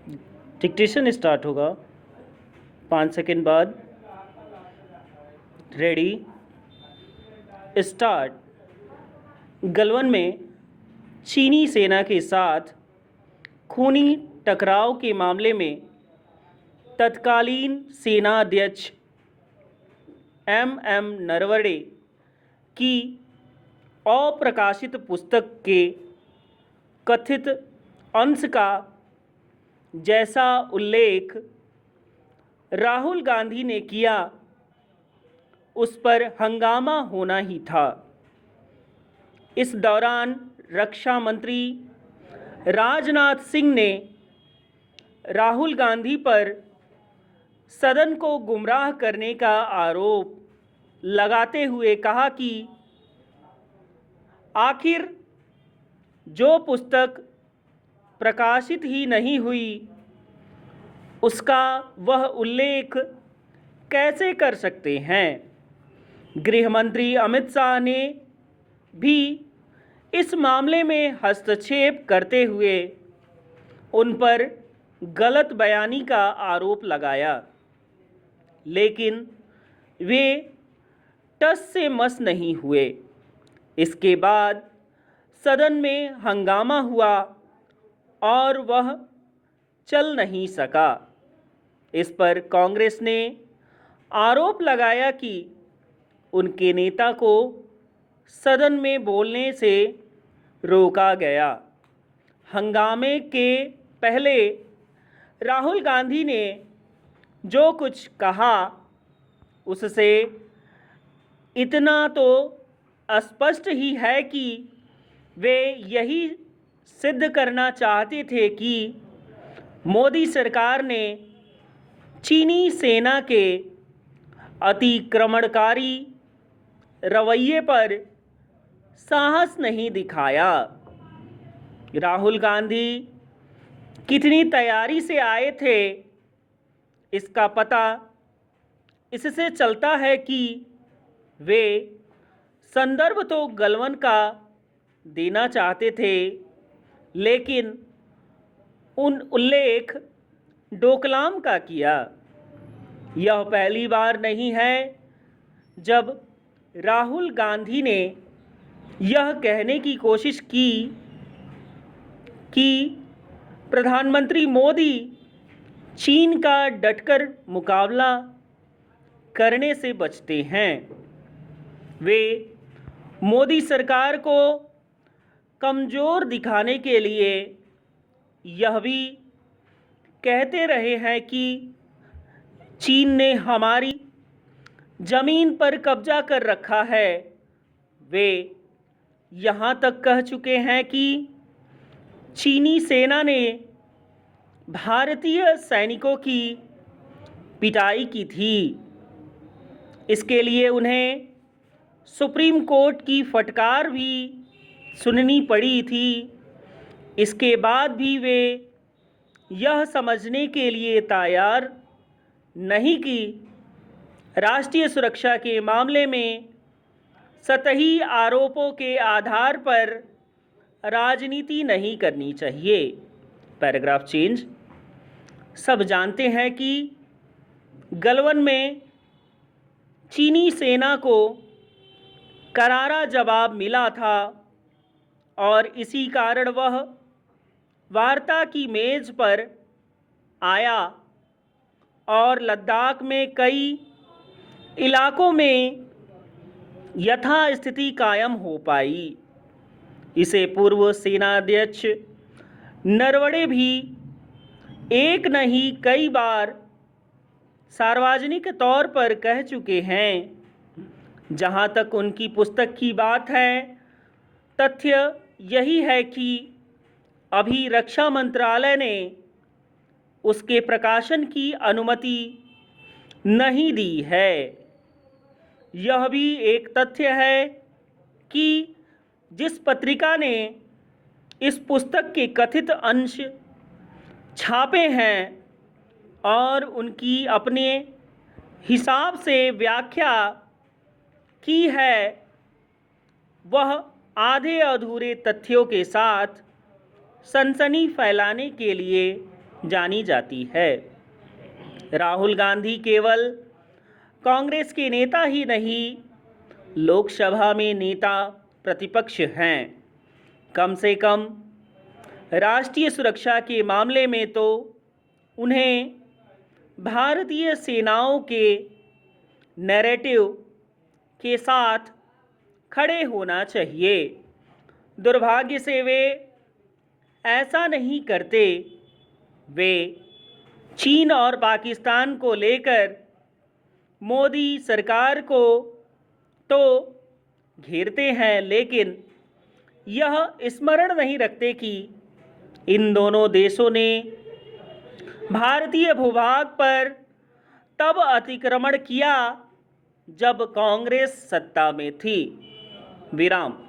Dictation start होगा 5 second बाद। Ready, start. Galwan में चीनी सेना के साथ खूनी टकराव के मामले में तत्कालीन सेनाध्यक्ष एम नरवणे की अप्रकाशित पुस्तक के कथित अंश का जैसा उल्लेख राहुल गांधी ने किया उस पर हंगामा होना ही था। इस दौरान रक्षा मंत्री राजनाथ सिंह ने राहुल गांधी पर सदन को गुमराह करने का आरोप लगाते हुए कहा कि आखिर जो पुस्तक प्रकाशित ही नहीं हुई उसका वह उल्लेख कैसे कर सकते हैं। गृह मंत्री अमित शाह ने भी इस मामले में हस्तक्षेप करते हुए उन पर गलत बयानी का आरोप लगाया, लेकिन वे टस से मस नहीं हुए। इसके बाद सदन में हंगामा हुआ और वह चल नहीं सका। इस पर कांग्रेस ने आरोप लगाया कि उनके नेता को सदन में बोलने से रोका गया। हंगामे के पहले राहुल गांधी ने जो कुछ कहा उससे इतना तो स्पष्ट ही है कि वे यही सिद्ध करना चाहते थे कि मोदी सरकार ने चीनी सेना के अतिक्रमणकारी रवैये पर साहस नहीं दिखाया। राहुल गांधी कितनी तैयारी से आए थे इसका पता इससे चलता है कि वे संदर्भ तो गलवान का देना चाहते थे, लेकिन उन उल्लेख डोकलाम का किया। यह पहली बार नहीं है जब राहुल गांधी ने यह कहने की कोशिश की कि प्रधानमंत्री मोदी चीन का डटकर मुकाबला करने से बचते हैं। वे मोदी सरकार को कमज़ोर दिखाने के लिए यह भी कहते रहे हैं कि चीन ने हमारी ज़मीन पर कब्जा कर रखा है। वे यहाँ तक कह चुके हैं कि चीनी सेना ने भारतीय सैनिकों की पिटाई की थी। इसके लिए उन्हें सुप्रीम कोर्ट की फटकार भी सुननी पड़ी थी। इसके बाद भी वे यह समझने के लिए तैयार नहीं कि राष्ट्रीय सुरक्षा के मामले में सतही आरोपों के आधार पर राजनीति नहीं करनी चाहिए। Paragraph change. सब जानते हैं कि गलवान में चीनी सेना को करारा जवाब मिला था और इसी कारण वह वार्ता की मेज़ पर आया और लद्दाख में कई इलाकों में यथास्थिति कायम हो पाई। इसे पूर्व सेनाध्यक्ष नरवणे भी एक नहीं कई बार सार्वजनिक तौर पर कह चुके हैं। जहाँ तक उनकी पुस्तक की बात है, तथ्य यही है कि अभी रक्षा मंत्रालय ने उसके प्रकाशन की अनुमति नहीं दी है। यह भी एक तथ्य है कि जिस पत्रिका ने इस पुस्तक के कथित अंश छापे हैं और उनकी अपने हिसाब से व्याख्या की है, वह आधे अधूरे तथ्यों के साथ सनसनी फैलाने के लिए जानी जाती है। राहुल गांधी केवल कांग्रेस के नेता ही नहीं, लोकसभा में नेता प्रतिपक्ष हैं। कम से कम राष्ट्रीय सुरक्षा के मामले में तो उन्हें भारतीय सेनाओं के नैरेटिव के साथ खड़े होना चाहिए। दुर्भाग्य से वे ऐसा नहीं करते। वे चीन और पाकिस्तान को लेकर मोदी सरकार को तो घेरते हैं, लेकिन यह स्मरण नहीं रखते कि इन दोनों देशों ने भारतीय भूभाग पर तब अतिक्रमण किया जब कांग्रेस सत्ता में थी। विराम।